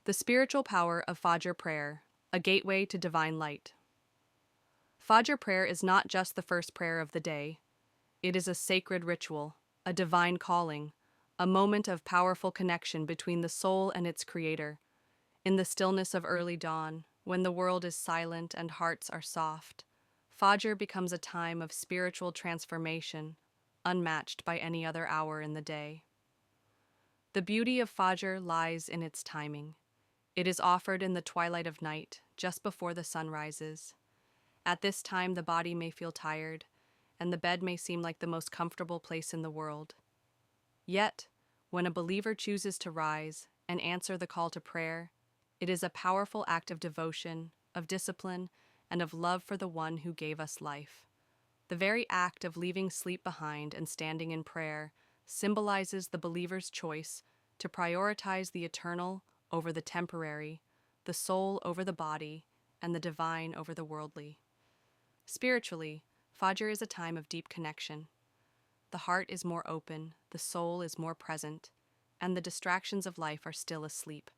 The spiritual power of Fajr prayer, a gateway to divine light. Fajr prayer is not just the first prayer of the day. It is a sacred ritual, a divine calling, a moment of powerful connection between the soul and its creator. In the stillness of early dawn, when the world is silent and hearts are soft, Fajr becomes a time of spiritual transformation, unmatched by any other hour in the day. The beauty of Fajr lies in its timing. It is offered in the twilight of night, just before the sun rises. At this time, the body may feel tired, and the bed may seem like the most comfortable place in the world. Yet, when a believer chooses to rise and answer the call to prayer, it is a powerful act of devotion, of discipline, and of love for the one who gave us life. The very act of leaving sleep behind and standing in prayer symbolizes the believer's choice to prioritize the eternal over the temporary, the soul over the body, and the divine over the worldly. Spiritually, Fajr is a time of deep connection. The heart is more open, the soul is more present, and the distractions of life are still asleep.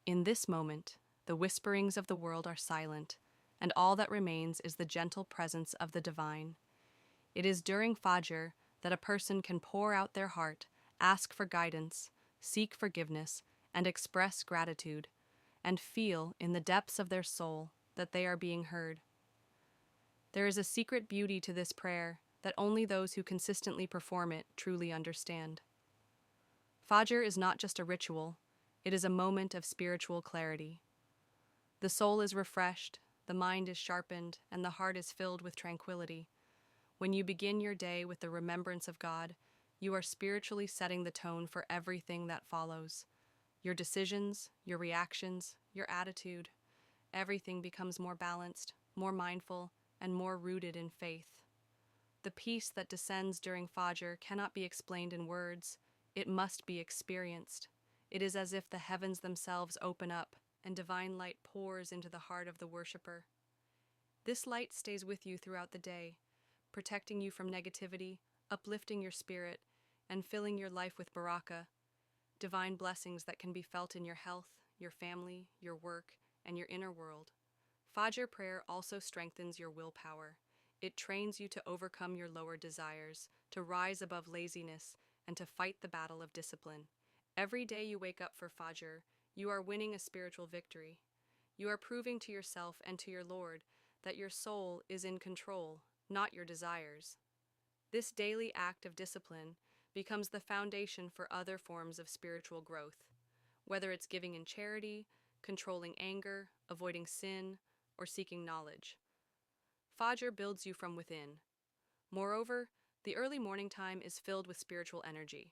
In this moment, the whisperings of the world are silent, and all that remains is the gentle presence of the divine. It is during Fajr that a person can pour out their heart, ask for guidance, seek forgiveness, and express gratitude, and feel in the depths of their soul that they are being heard. There is a secret beauty to this prayer that only those who consistently perform it truly understand. Fajr is not just a ritual, it is a moment of spiritual clarity. The soul is refreshed, the mind is sharpened, and the heart is filled with tranquility. When you begin your day with the remembrance of God, you are spiritually setting the tone for everything that follows. Your decisions, your reactions, your attitude, everything becomes more balanced, more mindful, and more rooted in faith. The peace that descends during Fajr cannot be explained in words, it must be experienced. It is as if the heavens themselves open up and divine light pours into the heart of the worshipper. This light stays with you throughout the day, protecting you from negativity, uplifting your spirit, and filling your life with barakah, divine blessings that can be felt in your health, your family, your work, and your inner world. Fajr prayer also strengthens your willpower. It trains you to overcome your lower desires, to rise above laziness, and to fight the battle of discipline. Every day you wake up for Fajr, you are winning a spiritual victory. You are proving to yourself and to your Lord that your soul is in control, not your desires. This daily act of discipline becomes the foundation for other forms of spiritual growth, whether it's giving in charity, controlling anger, avoiding sin, or seeking knowledge. Fajr builds you from within. Moreover, the early morning time is filled with spiritual energy.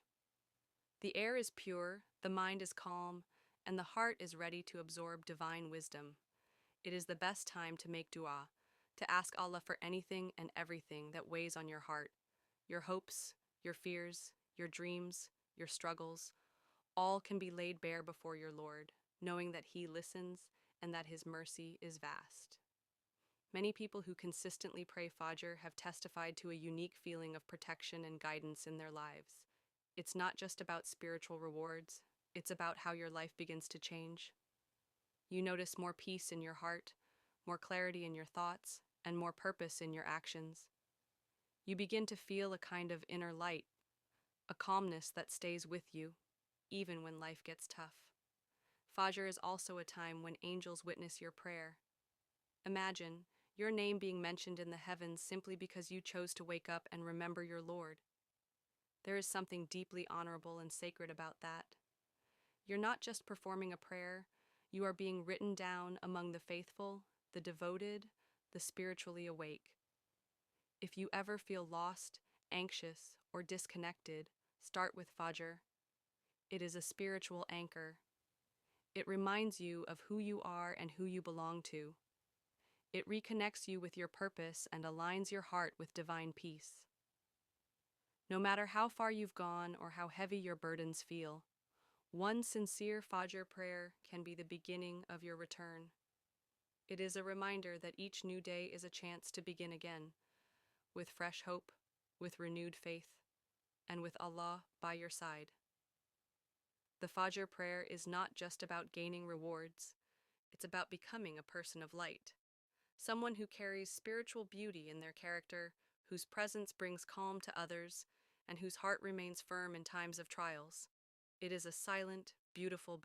The air is pure, the mind is calm, and the heart is ready to absorb divine wisdom. It is the best time to make dua, to ask Allah for anything and everything that weighs on your heart. Your hopes, your fears, your dreams, your struggles, all can be laid bare before your Lord, knowing that He listens and that His mercy is vast. Many people who consistently pray Fajr have testified to a unique feeling of protection and guidance in their lives. It's not just about spiritual rewards, it's about how your life begins to change. You notice more peace in your heart, more clarity in your thoughts, and more purpose in your actions. You begin to feel a kind of inner light, a calmness that stays with you, even when life gets tough. Fajr is also a time when angels witness your prayer. Imagine your name being mentioned in the heavens simply because you chose to wake up and remember your Lord. There is something deeply honorable and sacred about that. You're not just performing a prayer, you are being written down among the faithful, the devoted, the spiritually awake. If you ever feel lost, anxious, or disconnected, start with Fajr. It is a spiritual anchor. It reminds you of who you are and who you belong to. It reconnects you with your purpose and aligns your heart with divine peace. No matter how far you've gone or how heavy your burdens feel, one sincere Fajr prayer can be the beginning of your return. It is a reminder that each new day is a chance to begin again, with fresh hope, with renewed faith, and with Allah by your side. The Fajr prayer is not just about gaining rewards, it's about becoming a person of light, someone who carries spiritual beauty in their character, whose presence brings calm to others, and whose heart remains firm in times of trials. It is a silent, beautiful